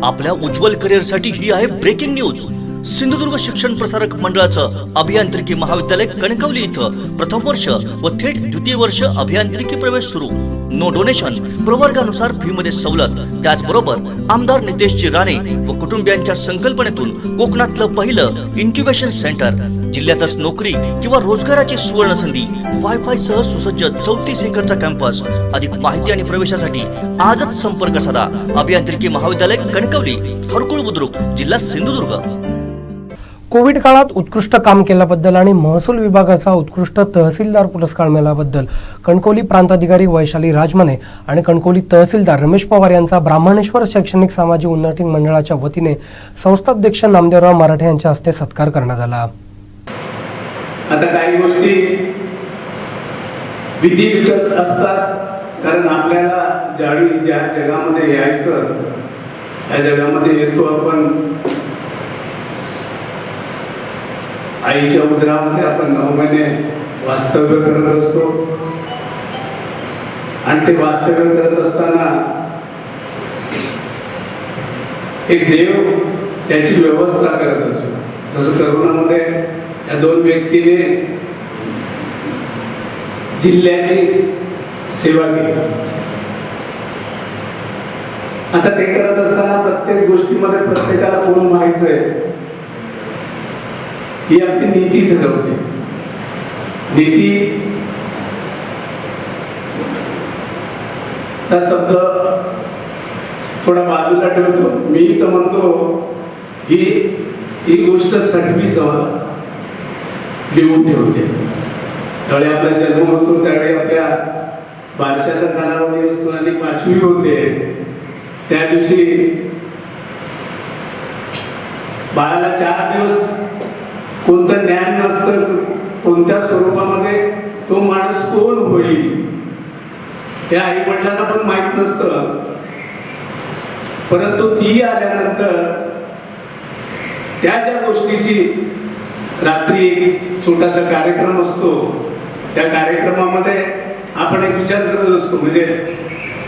आपल्या उज्ज्वल करिअरसाठी ही आहे ब्रेकिंग न्यूज। सिंधुदुर्ग शिक्षण प्रसारक मंडळाचं अभियांत्रिकी महाविद्यालय कणकवली इथं प्रथम वर्ष व थेट द्वितीय वर्ष अभियांत्रिकी प्रवेश सुरू। नो डोनेशन, प्रवर्गानुसार फी मध्ये सवलत। त्याचबरोबर आमदार नितेशजी राणे व कुटुंबियांच्या संकल्पनेतून कोकणातलं पहिलं इन्क्युबेशन सेंटर। जिल्ह्यातच नोकरी किंवा रोजगाराची सुवर्ण संधी। वायफाय सह सुसज्ज 34 एकरचा कॅम्पस। अधिक माहिती आणि प्रवेशासाठी आजच संपर्क साधा। अभियांत्रिकी महाविद्यालय कणकवली, हरकुळ बुद्रुक, जिल्हा सिंधुदुर्ग। कोविड काळात उत्कृष्ट काम केल्याबद्दल आणि महसूल विभागाचा उत्कृष्ट तहसीलदार पुरस्कार मिळाल्याबद्दल कणकवली प्रांताधिकारी वैशाली राजमाने आणि कणकवली तहसीलदार रमेश पवार यांचा ब्राह्मणेश्वर शैक्षणिक सामाजिक उन्नती मंडळाच्या वतीने संस्थाध्यक्ष नामदेवराव मराठे यांच्या हस्ते सत्कार करण्यात आला। आता काही गोष्टी विधिविगत असतात, कारण आपल्याला ज्यावेळी ज्या जगामध्ये यायचं असतं त्या जगामध्ये येतो आपण। आईच्या उदरामध्ये आपण 9 महिने वास्तव्य करत असतो आणि ते वास्तव्य करत असताना एक देव त्याची व्यवस्था करत असतो। जसं करोनामध्ये या 2 व्यक्तीने जिल्ह्याची सेवा केली। आता ते करत असताना प्रत्येक गोष्टीमध्ये प्रत्येकाला कोण व्हायचंय ही आपली नीती ठरवते। नीती चा शब्द थोडा बाजूला ठेवतो। मी तर म्हणतो ही गोष्ट 6वी लिहून ठेवते। त्यावेळी आपला जन्म होतो त्यावेळी आपल्या बारशाचा कालावधी असतो आणि 5वी होते। त्या दिवशी बाळाला 4 दिवस कोणतं ज्ञान नसतं, कोणत्या स्वरूपामध्ये तो माणूस कोण होईल हे आई वडिलांना पण माहीत नसतं। परंतु ती आल्यानंतर त्या ज्या गोष्टीची रात्री एक छोटासा कार्यक्रम असतो, त्या कार्यक्रमामध्ये आपण एक विचार करत असतो। म्हणजे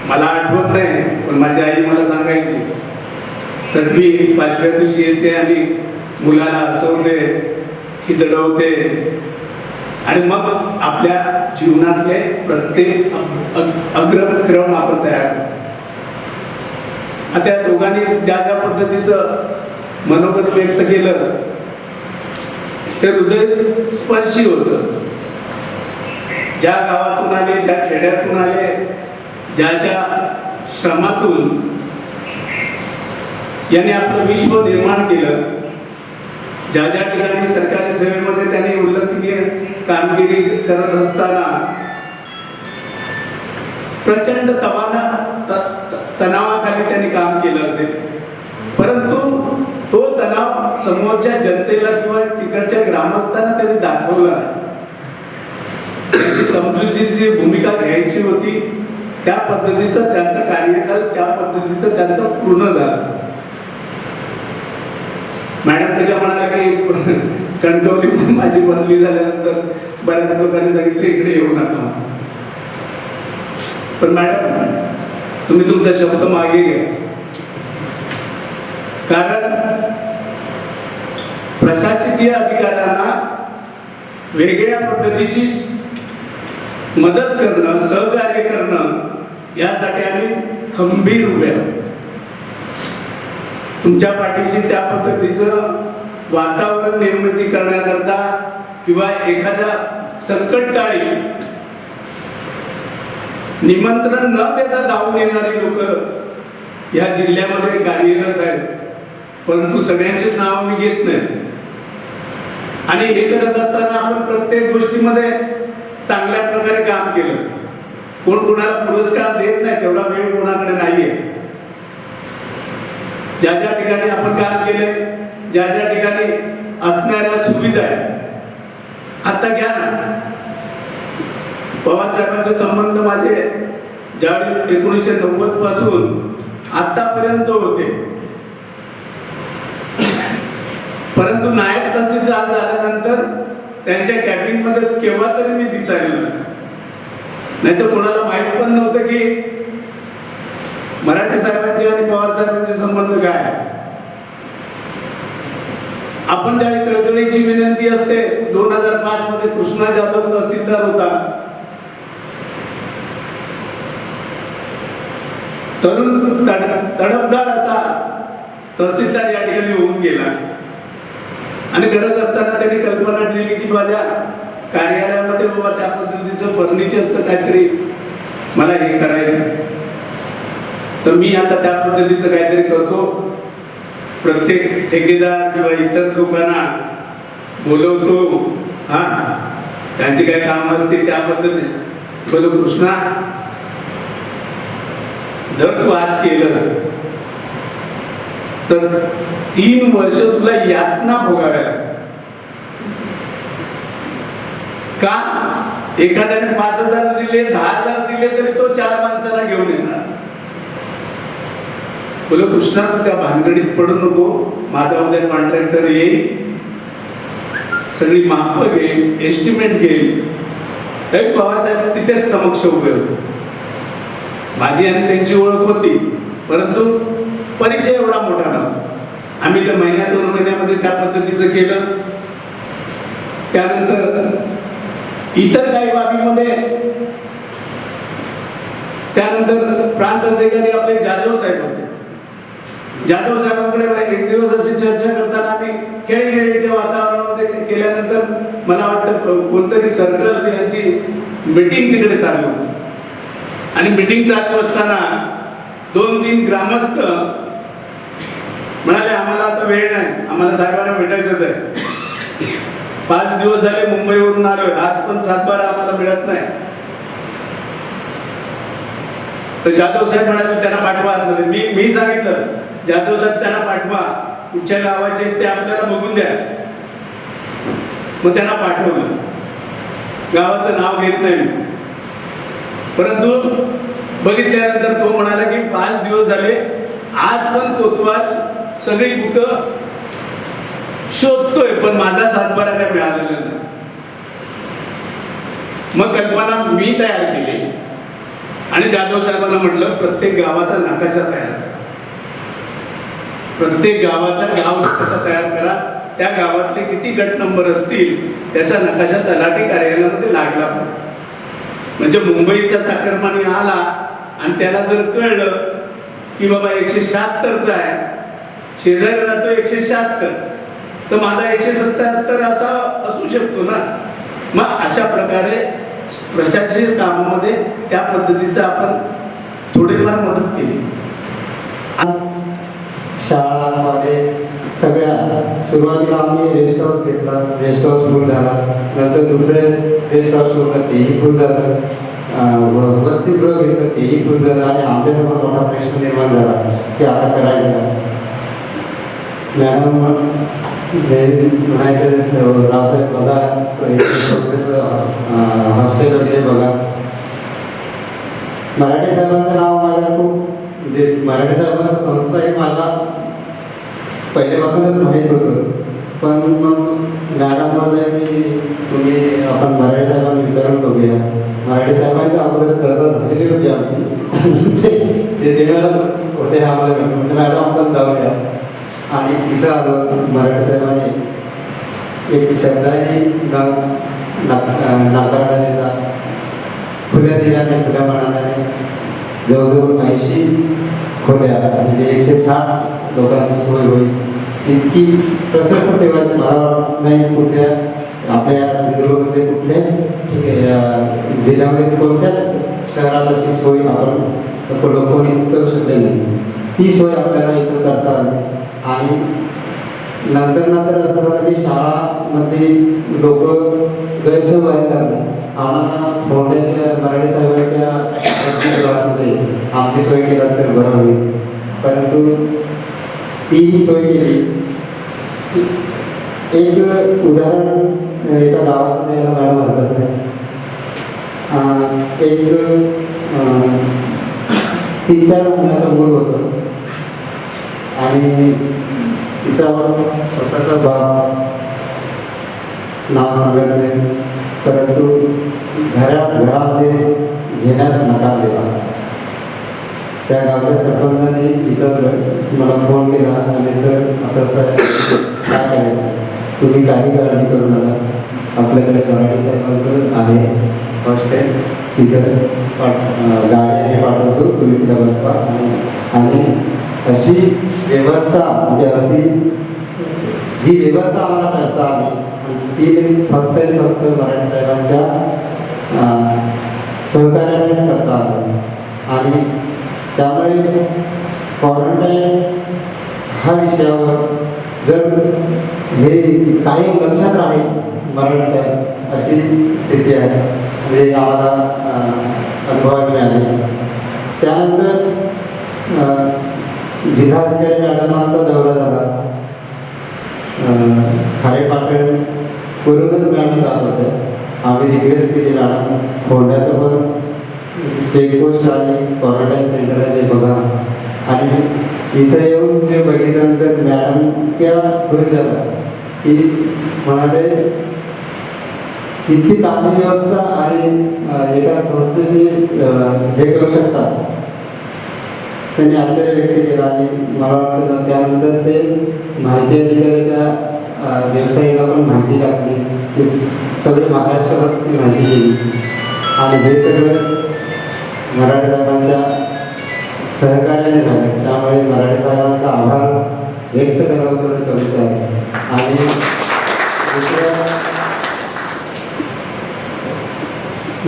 मला आठवत नाही पण माझी आई मला सांगायची, 6वी 5व्या दिवशी येते आणि मुलाला हसवते, खिदळवते आणि मग आपल्या जीवनातले प्रत्येक अग्रक्रम आपण तयार करतो। आता या दोघांनी ज्या ज्या पद्धतीचं मनोगत व्यक्त केलं ते हृदय स्पर्शी होतं। ज्या गावातून आले, ज्या खेड्यातून आले, ज्या ज्या श्रमातून याने आपलं विश्व निर्माण केलं, ज्या ज्या ठिकाणी सरकारी सेवेमध्ये त्यांनी उल्लेखनीय कामगिरी करत असताना प्रचंड तणावाखाली त्यांनी काम केलं असेल, परंतु तो तणाव समोरच्या जनतेला किंवा तिकडच्या ग्रामस्थांना त्यांनी दाखवला। समजुतीची जी भूमिका घ्यायची होती त्या पद्धतीचं त्यांचा कार्यकाल, त्या पद्धतीचं त्यांचं पूर्ण झालं। मॅडम कशा म्हणाल्या की कणकवली माझी बदली झाल्यानंतर बऱ्याच लोकांनी सांगितलं इकडे येऊ नका, पण मॅडम तुम्ही तुमचा शब्द मागे घ्या, कारण प्रशासकीय अधिकाऱ्यांना वेगळ्या पद्धतीची मदत करणं, सहकार्य करणं यासाठी आम्ही खंबीर उभे आहोत। तुमच्या पाठीशी त्या पद्धतीचं वातावरण निर्मिती करण्याकरता किंवा एखाद्या संकटकाळी निमंत्रण न देता धावून येणारी लोक या जिल्ह्यामध्ये कार्यरत आहेत, परंतु सगळ्यांचीच नाव मी घेत नाही। आणि हे करत असताना आपण प्रत्येक गोष्टीमध्ये चांगल्या प्रकारे काम केलं। कोण कोणाला पुरस्कार देत नाही, तेवढा वेळ कोणाकडे नाहीये। ज्या ज्या ठिकाणी आपण काम केले, ज्या ज्या ठिकाणी असणाऱ्या सुविधा आहेत, आता घ्या ना, पवार साहेबांचे संबंध माझे ज्यावेळी 1990 पासून आतापर्यंत होते, परंतु नायब तहसीलदार झाल्यानंतर त्यांच्या कॅबिन मध्ये केव्हा तरी मी दिसायला नाही तर कोणाला माहित पण नव्हतं की मराठे साहेबांच्या साहेबांचे आणि पवार साहेबांचे संबंध काय आहे? आपण ज्यावेळी कळकळीची विनंती असते, 2005 मध्ये कृष्णा जाधव तहसीलदार होता, तरुण तडफदार असा तहसीलदार या ठिकाणी होऊन गेला आणि करत असताना त्यांनी कल्पना दिली की माझ्या कार्यालयामध्ये बाबा त्या पद्धतीचं फर्निचरचं काहीतरी मला हे करायचं, तर मी आता त्या पद्धतीचं काहीतरी करतो, प्रत्येक ठेकेदार किंवा इतर लोकांना बोलवतो, हा त्यांची काही काम असते त्या पद्धतीने. बोलो कृष्णा, जर तू आज केलंस तर 3 वर्ष तुला यातना भोगाव्या लागतात. का? एखाद्याने 5,000 दिले, 10,000 दिले तरी तो 4 माणसांना घेऊन येणार. बोलो कृष्णा, तू त्या भानगडीत पडू नको. माझा उद्या कॉन्ट्रॅक्टर येईल, सगळी माप घेईल, एस्टिमेट घेईल. पवारसाहेब तिथेच समक्ष उभे होते. माझी आणि त्यांची ओळख होती, परंतु परिचय एवढा मोठा नव्हता. आम्ही तर 2 महिन्यामध्ये त्या पद्धतीचं केलं. त्यानंतर इतर काही बाबीमध्ये त्यानंतर प्रांत अधिकारी आपले जाधव साहेब होते. जाधव साहेबांकडे एक दिवस अशी चर्चा करताना आम्ही खेळीमेळीच्या वातावरणामध्ये केल्यानंतर मला वाटतं कोणतरी सर्कल यांची मीटिंग तिकडे चालू होती आणि मीटिंग चालू असताना 2-3 ग्रामस्थ म्हणाले आम्हाला आता वेळ नाही, आम्हाला साहेबांना भेटायचंच आहे. 5 दिवस झाले मुंबईवरून आलोय, आज पण 7-12 आम्हाला मिळत नाही. तर जाधव साहेब म्हणाले त्यांना पाठवा आतमध्ये. मी सांगितलं जाधव साहेब त्यांना पाठवा, कुठच्या गावाचे ते आपल्याला बघून द्या. मग त्यांना पाठवलं. गावाचं नाव घेत नाही मी, परंतु बघितल्यानंतर तो म्हणाला की 5 दिवस झाले, आज पण कोतवाल सगळी बुक शोधतोय पण माझा 7-12 काय मिळालेला नाही. मग कल्पना मी तयार केली आणि जाधव साहेबांना म्हटलं प्रत्येक गावाचा नकाशा तयार करा, प्रत्येक गावाचा गाव नकाशा तयार करा. त्या गावातले किती गट नंबर असतील त्याचा नकाशा तलाठी कार्यालयामध्ये लागला पाहिजे. म्हणजे मुंबईचा चाकरमानी आला आणि त्याला जर कळलं की बाबा 176चा आहे, शेजारी राहतो 176, तर माझा 177 असा असू शकतो ना. मग अशा प्रकारे प्रशासकीय कामामध्ये त्या पद्धतीचं आपण थोडीफार मदत केली. शाळांमध्ये सगळ्या सुरुवातीला आम्ही रेस्ट हाऊस घेतला, रेस्ट हाऊस फुल झाला. नंतर दुसरे रेस्ट हाऊस शोधलं, तेही फुल झालं. वसतिगृह घेतलं, तेही फुल झालं. आणि आमच्यासमोर मोठा प्रश्न निर्माण झाला की आता करायचं काय. मॅडम म्हणायचं रावसाहेब बघा, हॉस्टेल वगैरे बघा. मराठी साहेबांचं नाव मला खूप म्हणजे मराठी साहेबांचं संस्था ही मला पहिल्यापासूनच माहीत होतं. पण मग मॅडम बोलले की तुम्ही आपण मराठी साहेबांना विचारून बघूया. मराठी साहेबांच्या अगोदर चर्चा झालेली होती आमची, ते देण्याला होते आम्हाला भेटून. मॅडम आपण जाऊया आणि तिथं आलो. मराठी साहेबांनी एक शब्दाने नाकारला देता खुल्या दिल्याने, खुल्या मनाने जवळजवळ 80 खोल्या म्हणजे 160 लोकांची सोय होईल. इतकी प्रशस्त सेवा मला नाही कुठल्या आपल्या सिंधुदुर्गमध्ये कुठल्याच जिल्ह्यामध्ये कोणत्याच शहरात अशी सोय आपण कोणी करू शकलेली नाही. ती सोय आपल्याला इथं करता आली. आणि नंतर असं झालं की शाळामध्ये लोक गैरसोय व्हायला लागले. आम्हाला मोठ्याच्या मराठी साहेबांच्या घरामध्ये आमची सोय केला तर बरं होईल, परंतु ती सोय केली. एक उदाहरण एका गावाचं द्यायला मॅडम म्हणतात नाही. एक 3-4 महिन्याचं मूल होतं आणि तिचा स्वतःचा बाप नाव सांगत नाही, परंतु घरामध्ये घेण्यास नकार दिला. त्या गावच्या सरपंचाने विचारलं, मला फोन केला आणि सर असं असं आहे, काय करायचं, तुम्ही काही काळजी करू नका, आपल्याकडे मराठी साहेबांचं आहे हॉस्टेल, तिथं गाडी आम्ही पाठवतो, तुम्ही तिथं बसवा. आणि अशी व्यवस्था म्हणजे अशी जी व्यवस्था आम्हाला करता आली ती फक्त आणि फक्त मराठी साहेबांच्या सहकार्यानेच करता आलं. आणि त्यामुळे क्वारंटाईन हा विषयावर जर हे कायम लक्षात राहील मराठी साहेब अशी स्थिती आहे, म्हणजे आम्हाला अनुभवायला मिळाले. त्यानंतर जिल्हाधिकारी मॅडमांचा दौरा झाला. खारेपाटण करूनच मॅडम जात होते. आम्ही रिक्वेस्ट केली, मॅडम खोंड्याचं पण चेकपोस्ट आणि क्वारंटाईन सेंटर आहे ते बघा. आणि इथं येऊन जे बघितल्यानंतर मॅडम त्या खुश झाला की म्हणाले इतकी चांगली व्यवस्था आणि एका संस्थेची हे करू शकतात. त्यांनी आश्चर्य व्यक्त केलं. आणि मला वाटतं त्यानंतर ते माहिती अधिकाऱ्याच्या वेबसाईटला पण माहिती टाकली, ते सगळे महाराष्ट्रात माहिती दिली. आणि हे सगळं मराठी साहेबांच्या सहकार्याने झालं. त्यामुळे मराठी साहेबांचा आभार व्यक्त करावं थोडं कमीच आहे. आणि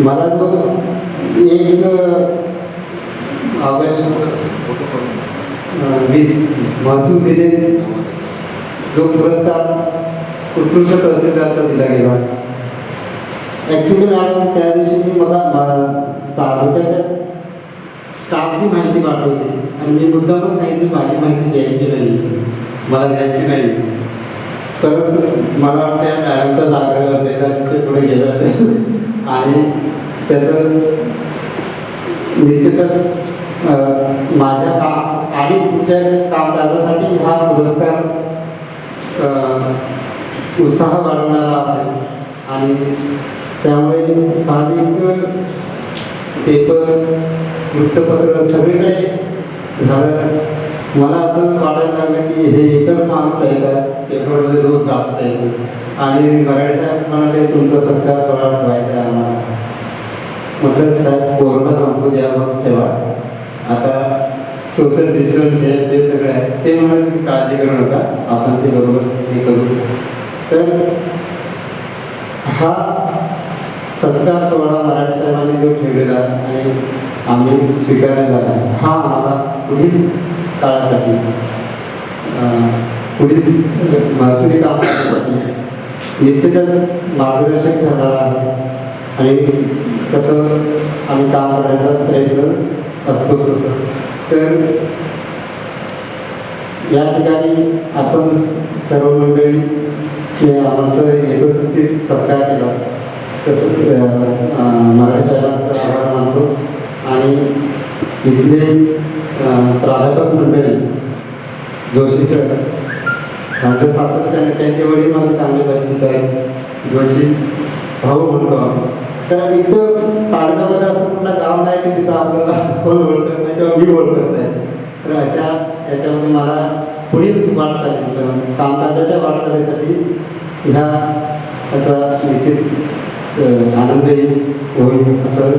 मला जो 1 ऑगस्ट 20 महसूल दिले जो पुरस्कार उत्कृष्ट तहसीलदारचा दिला गेला. ॲक्च्युली मॅडम त्या दिवशी मी मला तालुक्याच्या स्टाफची माहिती पाठवली आणि मी मुद्दामच सांगितली माझी माहिती द्यायची नाही, मला द्यायची नाही. परत मला वाटतं मॅडमचाच आग्रह असेल आणि ते पुढे गेलं असेल. आणि त्याचं निश्चितच माझ्या आणि पुढच्या कामकाजासाठी हा पुरस्कार उत्साह वाढवणारा असेल. आणि त्यामुळे साधिक पेपर वृत्तपत्र सगळीकडे झालं. मला असं वाटायला लागलं की हे एकच माणूस आहे का पेपरमध्ये रोज गाजत यायचं. आणि मराठी साहेब म्हणाले तुमचा सत्कार सोहळा ठेवायचा आहे आम्हाला. म्हटलं साहेब कोरोना संपू द्या मग ठेवा, आता सोशल डिस्टन्स हे ते सगळं आहे. ते म्हणाले तुम्ही काळजी करू नका, आपण ते बरोबर हे करू. तर हा सत्कार सोहळा मराठी साहेबांनी जो ठेवलेला आणि आम्ही स्वीकारलेला आहे हा आम्हाला पुढील काळासाठी पुढील महसुली कामासाठी निश्चितच मार्गदर्शक ठरणार आहे. आणि तसं आम्ही काम करण्याचा प्रयत्न असतो. तसं तर या ठिकाणी आपण सर्व मंडळी आमचं यथोचित सत्कार केला. तसंच मराठी साहेबांचा आभार मानतो. आणि इथले प्राध्यापक मंडळी जोशी सर यांचं सातत्याने, त्यांचे वडील माझे चांगले परिचित आहेत, जोशी भाऊ म्हणतो आम्ही. तर इथं तालुक्यामध्ये असं कुठलं गाव नाही की तिथं आपल्याला कोण ओळखत नाही किंवा मी ओळखत नाही. तर अशा याच्यामध्ये मला पुढील वाटचाली कामकाजाच्या वाटचालीसाठी याचा निश्चित आनंदही होईल असं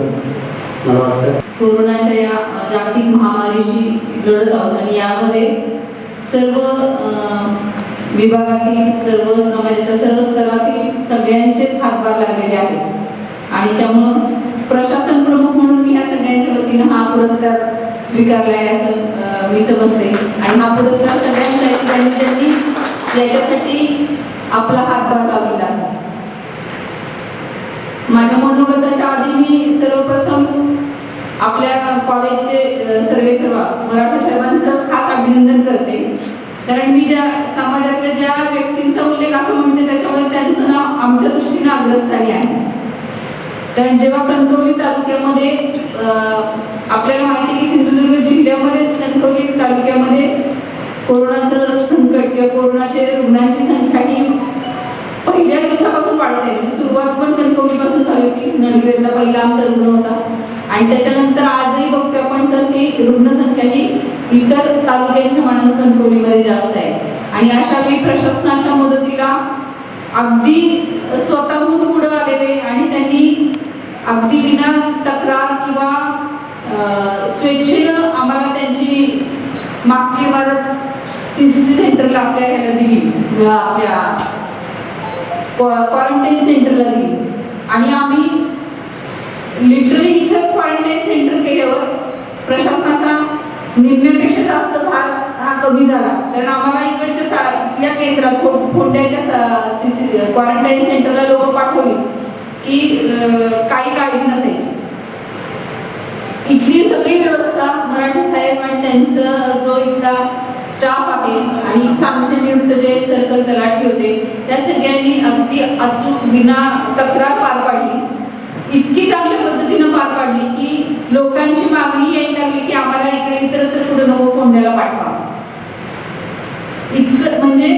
मला वाटतं. कोरोनाच्या या जागतिक महामारीशी लढत आहोत आणि यामध्ये सर्व विभागातील, सर्व समाजाच्या सर्व स्तरातील सगळ्यांचेच हातभार लागलेले आहेत. आणि त्यामुळं प्रशासन प्रमुख म्हणून मी ह्या सगळ्यांच्या वतीनं हा पुरस्कार स्वीकारला आहे असं मी समजते. आणि हा पुरस्कार सगळ्यांचा आहे त्यांनी त्यांनी याच्यासाठी आपला हातभार लावलेला आहे. माझ्या मनोगताच्या आधी मी सर्वप्रथम आपल्या कॉलेजचे सर्वेसर्वा मराठा साहेबांचं खास अभिनंदन करते. कारण मी ज्या समाजातल्या ज्या व्यक्तींचा उल्लेख असं म्हणते त्याच्यामध्ये त्यांचं नाव आमच्या दृष्टीनं अग्रस्थानी आहे. कारण जेव्हा कणकवली तालुक्यामध्ये आपल्याला माहिती आहे की सिंधुदुर्ग जिल्ह्यामध्ये कणकवली तालुक्यामध्ये कोरोनाचं संकट किंवा कोरोनाचे रुग्णांची संख्या ही पहिल्या दिवसापासून वाढत आहे. म्हणजे सुरुवात पण कणकवलीपासून झाली होती. नडगिवेदला पहिला आमचा रुग्ण होता आणि त्याच्यानंतर आजही बघतोय आपण तर ती रुग्णसंख्या ही इतर तालुक्यांच्या मानाने कणकवलीमध्ये जास्त आहे. आणि अशा वेळी प्रशासनाच्या मदतीला अगदी स्वतःहून पुढे आलेले आणि त्यांनी अगदी विना तक्रार किंवा स्वेच्छेनं आम्हाला त्यांची मागची इमारत CCC सेंटरला आपल्या ह्याला दिली, आपल्या क्वारंटाईन सेंटरला दिली. आणि आम्ही लिटरली इथं क्वारंटाईन सेंटर केल्यावर प्रशासनाचा निम्म्यापेक्षा जास्त भार हा कमी झाला. कारण आम्हाला इकडच्या इथल्या केंद्रात फोंड्याच्या क्वारंटाईन सेंटरला लोक पाठवली की काही काळजी नसायची. इथली सगळी व्यवस्था मराठे साहेब आणि त्यांचा जो इथला स्टाफ आहे आणि इथं आमचे नियुक्त जे सर्कल तलाठी होते त्या सगळ्यांनी अगदी अचूक विना तक्रार पार पाडली. इतकी चांगल्या पद्धतीनं पार पाडली की लोकांची मागणी यायला लागली की आम्हाला इकडे इतरत्र कुठे नको फोंड्याला पाठवा. इतकं म्हणजे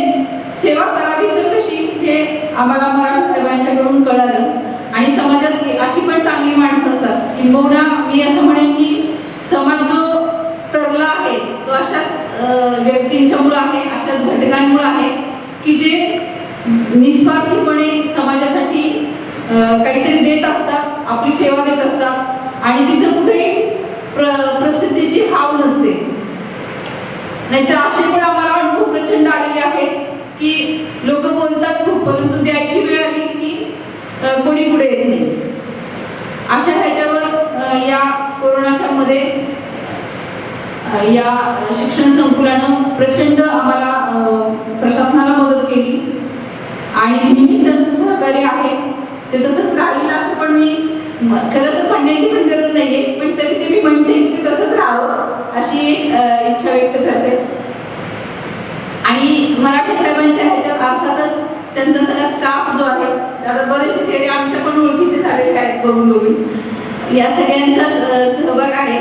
सेवा करावी तर कशी हे आम्हाला मराठे साहेबांच्याकडून कळालं. आणि समाजात अशी पण चांगली माणसं असतात किंबहुना मी असं म्हणेन की समाज जो तरला आहे तो अशाच व्यक्तींच्यामुळे आहे, अशाच घटकांमुळे आहे की जे निस्वार्थीपणे समाजासाठी काहीतरी देत असतात, आपली सेवा देत असतात आणि तिथं कुठेही प्रसिद्धीची हाव नसते. नाहीतर असे पण आम्हाला अनुभव प्रचंड आलेले आहेत की लोक बोलतात खूप परंतु द्यायची वेळ आली की कोणी पुढे येत नाही. अशा ह्याच्यावर या कोरोनाच्या मध्ये या शिक्षण संकुलानं प्रचंड आम्हाला प्रशासनाला मदत केली आणि नेहमी त्यांचं सहकार्य आहे ते तसंच राहील असं पण मी खरं तर म्हणण्याची पण गरज नाहीये पण तरी ते मी म्हणते की ते तसंच राहावं अशी एक इच्छा व्यक्त करते. आणि मराठे साहेबांच्या ह्याच्यात अर्थातच त्यांचा सगळा स्टाफ जो आहे आता बरेचसे चेहरे आमच्या पण ओळखीचे झालेले आहेत बघून बघून या सगळ्यांचाच सहभाग आहे.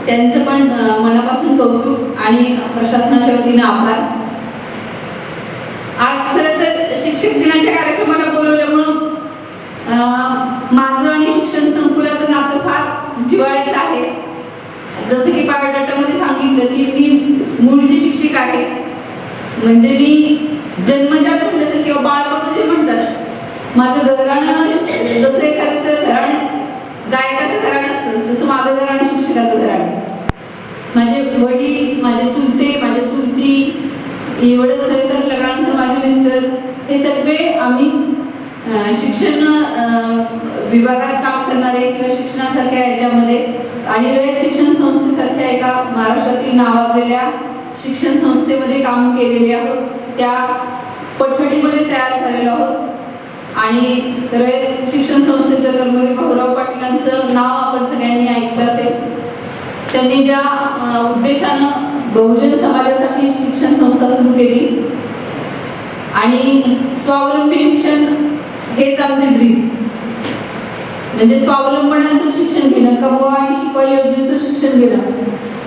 त्यांचं पण मनापासून कौतुक आणि प्रशासनाच्या वतीनं आभार. आज खरं तर शिक्षक दिनाच्या कार्यक्रमाला बोलवल्यामुळं माझं आणि शिक्षण संकुलाचं नातं फार जिव्हाळ्याचं आहे. जसं की बायोडाटामध्ये सांगितलं की मी मूळची शिक्षिका आहे. म्हणजे मी जन्मजात म्हटलं तर किंवा बाळपण जे म्हणतात माझं घराणं जसं एखाद्याचं घराणं गायकाचं घराणं असतं तसं माझं घराणं शिक्षकाचं घराणं. माझे वडील, माझे चुलते, माझ्या चुलती एवढंच खरं तर लग्नानंतर माझे मिस्टर हे सगळे आम्ही शिक्षण विभागात काम करणारे किंवा शिक्षणासारख्या याच्यामध्ये आणि रयत शिक्षण संस्थेसारख्या एका महाराष्ट्रातील नावाजलेल्या शिक्षण संस्थेमध्ये काम केलेले आहोत. त्या पठडीमध्ये तयार झालेलो आहोत. आणि रयत शिक्षण संस्थेचं कर्मवीर भाऊराव पाटीलांचं नाव आपण सगळ्यांनी ऐकलं असेल. त्यांनी ज्या उद्देशानं बहुजन समाजासाठी शिक्षण संस्था सुरू केली आणि स्वावलंबी शिक्षण हेच आमचे ड्रीम. म्हणजे स्वावलंबनातून शिक्षण घेणं, कमवा आणि शिकवा योजनेतून शिक्षण घेणं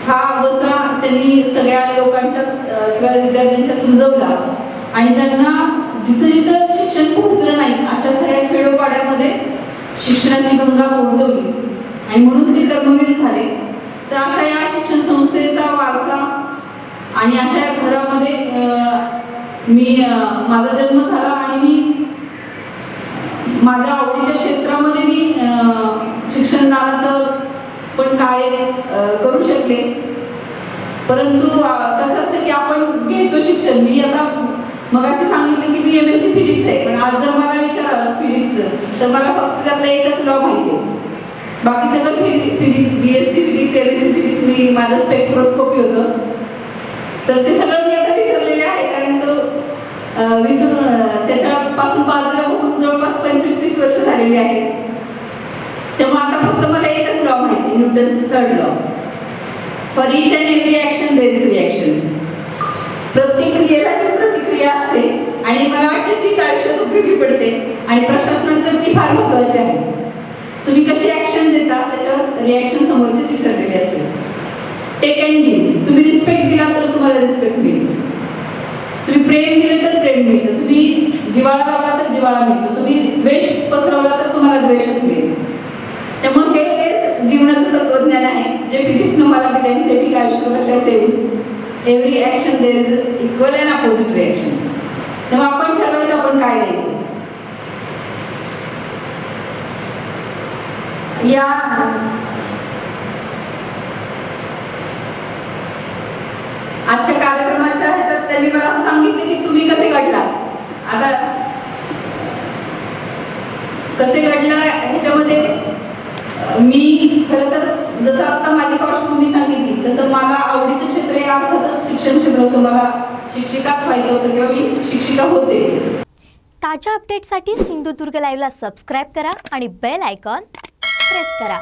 हा वसा त्यांनी सगळ्या लोकांच्या किंवा विद्यार्थ्यांच्यात रुजवला. आणि ज्यांना जिथं जिथं शिक्षण पोहोचलं नाही अशा सगळ्या खेडोपाड्यामध्ये शिक्षणाची गंगा पोहोचवली आणि म्हणून ते कर्मवीर झाले. तर अशा या शिक्षण संस्थेचा वारसा आणि अशा घरामध्ये मी माझा जन्म झाला आणि मी माझ्या आवडीच्या क्षेत्रामध्ये मी शिक्षणदानाचं पण कार्य करू शकले. परंतु कसं असतं की आपण घेतो शिक्षण. मी आता मगाशी सांगितलं की मी MSc फिजिक्स आहे पण आज जर मला विचाराल फिजिक्सचं तर मला फक्त त्यातला एकच लॉ माहिती आहे. बाकी सगळं physics BSc physics MSc physics मी माझं स्पेक्ट्रोस्कोपी होतं तर ते सगळं मी आता विसरलेले आहे कारण तो विसरून त्याच्यापासून बाजूला होऊन जवळपास 25-30 वर्ष झालेली आहेत. तेव्हा आता फक्त मला एकच लॉ माहिती Newton's third law. For each and every action there is reaction. प्रत्येक क्रियेला प्रतिक्रिया असते आणि मला वाटतं तीच आयुष्यात उपयोगी पडते आणि प्रशासनात तर ती फार महत्त्वाची आहे. तुम्ही कशी ॲक्शन देता त्याच्यावर रिॲक्शन समोरची ती ठरलेली असते. Take and give. तुम्ही रिस्पेक्ट दिला तर तुम्हाला रिस्पेक्ट मिळेल. तुम्ही प्रेम दिले तर प्रेम मिळतं. तुम्ही जिव्हाळा लावला तर जिव्हाळा मिळतो, तुम्ही द्वेष पसरवला तर तुम्हाला द्वेषच मिळेल. त्यामुळे हेच जीवनाचं तत्वज्ञान आहे जे फिजिक्सनं मला दिले आणि ते मी आयुष्यात लक्षात ठेवून. Every action there is equal and opposite reaction. तेव्हा आपण ठरवायचं आपण काय द्यायचं. या आजच्या कार्यक्रमाच्या ह्याच्यात त्यांनी मला असं सांगितलं की तुम्ही कसे घडला. आता कसे घडला ह्याच्यामध्ये मी खरं तर जसं आता माझी पार्श्वभूमी सांगितली तसं मला आवडीचं क्षेत्र हे अर्थातच शिक्षण क्षेत्र होतं. मला शिक्षिकाच व्हायचं होतं किंवा मी शिक्षिका होते. ताज्या अपडेटसाठी सिंधुदुर्ग लाईव्हला सबस्क्राईब करा आणि बेल आयकॉन प्रेस करा.